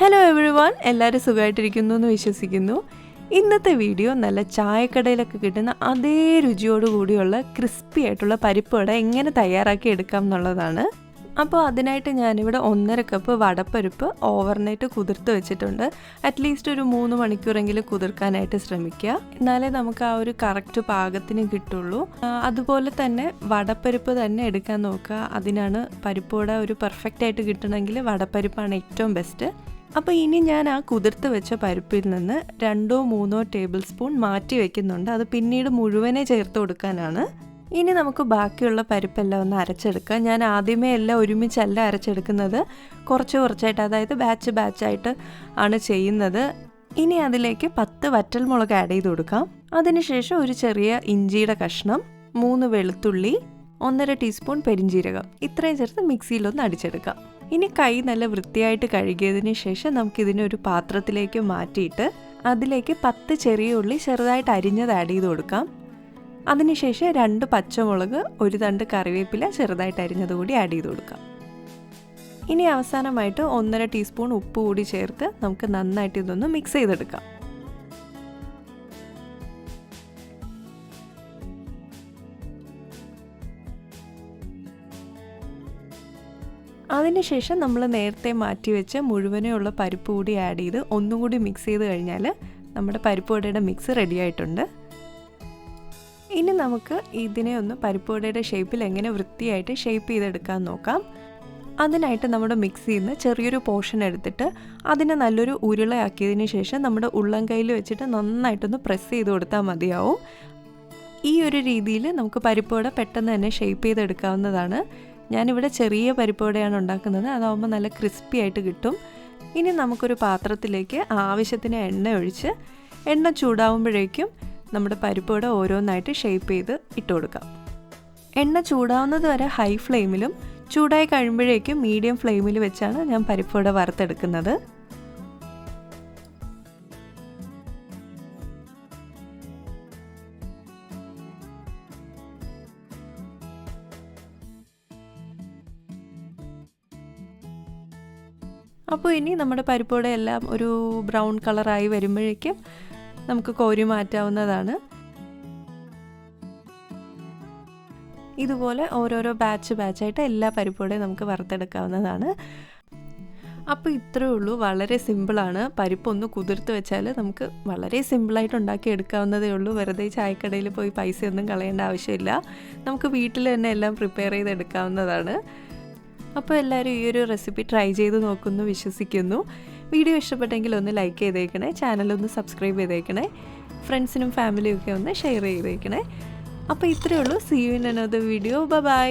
Hello everyone, എല്ലാവരും സുഖമായിട്ടിരിക്കുന്നു എന്ന് വിശ്വസിക്കുന്നു. ഇന്നത്തെ വീഡിയോ നല്ല ചായക്കടയിലൊക്കെ കിട്ടുന്ന അതേ രുചിയോടുകൂടിയുള്ള ക്രിസ്പി ആയിട്ടുള്ള പരിപ്പ് വട എങ്ങനെ തയ്യാറാക്കി എടുക്കാം എന്നുള്ളതാണ്. അപ്പോൾ അതിനായിട്ട് ഞാനിവിടെ 1.5 കപ്പ് വടപ്പരിപ്പ് ഓവർനൈറ്റ് കുതിർത്ത് വെച്ചിട്ടുണ്ട്. അറ്റ്ലീസ്റ്റ് ഒരു 3 മണിക്കൂറെങ്കിലും കുതിർക്കാനായിട്ട് ശ്രമിക്കുക, എന്നാലേ നമുക്ക് ആ ഒരു കറക്റ്റ് പാകത്തിന് കിട്ടുള്ളൂ. അതുപോലെ തന്നെ വടപ്പരിപ്പ് തന്നെ എടുക്കാൻ നോക്കുക. അതിനാണ് പരിപ്പ് വട ഒരു പെർഫെക്റ്റ് ആയിട്ട് കിട്ടണമെങ്കിൽ വടപ്പരിപ്പാണ് ഏറ്റവും ബെസ്റ്റ്. അപ്പോൾ ഇനി ഞാൻ ആ കുതിർത്ത് വെച്ച പരിപ്പിൽ നിന്ന് 2-3 ടേബിൾ സ്പൂൺ മാറ്റി വയ്ക്കുന്നുണ്ട്. അത് പിന്നീട് മുഴുവനെ ചേർത്ത് കൊടുക്കാനാണ്. ഇനി നമുക്ക് ബാക്കിയുള്ള പരിപ്പെല്ലാം ഒന്ന് അരച്ചെടുക്കാം. ഞാൻ ആദ്യമേ എല്ലാം ഒരുമിച്ചല്ല അരച്ചെടുക്കുന്നത്, കുറച്ചായിട്ട്, അതായത് ബാച്ചായിട്ട് ആണ് ചെയ്യുന്നത്. ഇനി അതിലേക്ക് 10 വറ്റൽമുളക് ആഡ് ചെയ്ത് കൊടുക്കാം. അതിനുശേഷം ഒരു ചെറിയ ഇഞ്ചിയുടെ കഷ്ണം, 3 വെളുത്തുള്ളി, 1.5 ടീസ്പൂൺ പെരിഞ്ജീരകം, ഇത്രയും ചേർത്ത് മിക്സിയിലൊന്ന് അടിച്ചെടുക്കാം. ഇനി കൈ നല്ല വൃത്തിയായിട്ട് കഴുകിയതിന് ശേഷം നമുക്കിതിനെ ഒരു പാത്രത്തിലേക്ക് മാറ്റിയിട്ട് അതിലേക്ക് 10 ചെറിയ ഉള്ളി ചെറുതായിട്ട് അരിഞ്ഞത് ആഡ് ചെയ്ത് കൊടുക്കാം. അതിനുശേഷം 2 പച്ചമുളക്, 1 തണ്ട് കറിവേപ്പില ചെറുതായിട്ട് അരിഞ്ഞത് കൂടി ആഡ് ചെയ്ത് കൊടുക്കാം. ഇനി അവസാനമായിട്ട് 1.5 ടീസ്പൂൺ ഉപ്പ് കൂടി ചേർത്ത് നമുക്ക് നന്നായിട്ട് ഇതൊന്ന് മിക്സ് ചെയ്തെടുക്കാം. അതിനുശേഷം നമ്മൾ നേരത്തെ മാറ്റി വെച്ച മുഴുവനുള്ള പരിപ്പ് കൂടി ആഡ് ചെയ്ത് ഒന്നും കൂടി മിക്സ് ചെയ്ത് കഴിഞ്ഞാൽ നമ്മുടെ പരിപ്പ് വടയുടെ മിക്സ് റെഡി ആയിട്ടുണ്ട്. ഇനി നമുക്ക് ഇതിനെ ഒന്ന് പരിപ്പ് വടയുടെ ഷേപ്പിൽ എങ്ങനെ വൃത്തിയായിട്ട് ഷേപ്പ് ചെയ്തെടുക്കാൻ നോക്കാം. അതിനായിട്ട് നമ്മുടെ മിക്സിയിൽ നിന്ന് ചെറിയൊരു പോർഷൻ എടുത്തിട്ട് അതിനെ നല്ലൊരു ഉരുളയാക്കിയതിന് ശേഷം നമ്മുടെ ഉള്ളം കയ്യിൽ വെച്ചിട്ട് നന്നായിട്ടൊന്ന് പ്രസ് ചെയ്ത് കൊടുത്താൽ മതിയാവും. ഈ ഒരു രീതിയിൽ നമുക്ക് പരിപ്പ് വട പെട്ടെന്ന് തന്നെ ഷേപ്പ് ചെയ്തെടുക്കാവുന്നതാണ്. ഞാനിവിടെ ചെറിയ പരിപ്പ് വടയാണ് ഉണ്ടാക്കുന്നത്, അതാവുമ്പോൾ നല്ല ക്രിസ്പി ആയിട്ട് കിട്ടും. ഇനി നമുക്കൊരു പാത്രത്തിലേക്ക് ആവശ്യത്തിന് എണ്ണ ഒഴിച്ച് എണ്ണ ചൂടാവുമ്പോഴേക്കും നമ്മുടെ പരിപ്പ് വട ഓരോന്നായിട്ട് ഷേപ്പ് ചെയ്ത് ഇട്ട് കൊടുക്കാം. എണ്ണ ചൂടാവുന്നത് വരെ ഹൈ ഫ്ലെയിമിലും ചൂടായി കഴിയുമ്പോഴേക്കും മീഡിയം ഫ്ലെയിമിൽ വെച്ചാണ് ഞാൻ പരിപ്പ് വട വറുത്തെടുക്കുന്നത്. അപ്പോൾ ഇനി നമ്മുടെ പരിപ്പ് വട എല്ലാം ഒരു ബ്രൗൺ കളറായി വരുമ്പോഴേക്കും നമുക്ക് കോരി മാറ്റാവുന്നതാണ്. ഇതുപോലെ ഓരോരോ ബാച്ചായിട്ട് എല്ലാ പരിപ്പ് വടയും നമുക്ക് വറുത്തെടുക്കാവുന്നതാണ്. അപ്പോൾ ഇത്രയേ ഉള്ളൂ, വളരെ സിമ്പിളാണ്. പരിപ്പൊന്ന് കുതിർത്ത് വെച്ചാൽ നമുക്ക് വളരെ സിമ്പിളായിട്ട് ഉണ്ടാക്കി എടുക്കാവുന്നതേ ഉള്ളൂ. വെറുതെ ചായക്കടയിൽ പോയി പൈസയൊന്നും കളയേണ്ട ആവശ്യമില്ല. നമുക്ക് വീട്ടിൽ തന്നെ എല്ലാം പ്രിപ്പയർ ചെയ്തെടുക്കാവുന്നതാണ്. അപ്പോൾ എല്ലാവരും ഈ ഒരു റെസിപ്പി ട്രൈ ചെയ്ത് നോക്കുമെന്ന് വിശ്വസിക്കുന്നു. വീഡിയോ ഇഷ്ടപ്പെട്ടെങ്കിൽ ഒന്ന് ലൈക്ക് ചെയ്തേക്കണേ, ചാനലൊന്ന് സബ്സ്ക്രൈബ് ചെയ്തേക്കണേ, ഫ്രണ്ട്സിനും ഫാമിലിയും ഒക്കെ ഒന്ന് ഷെയർ ചെയ്തേക്കണേ. അപ്പോൾ ഇത്രയേ ഉള്ളൂ. See you in another video. By.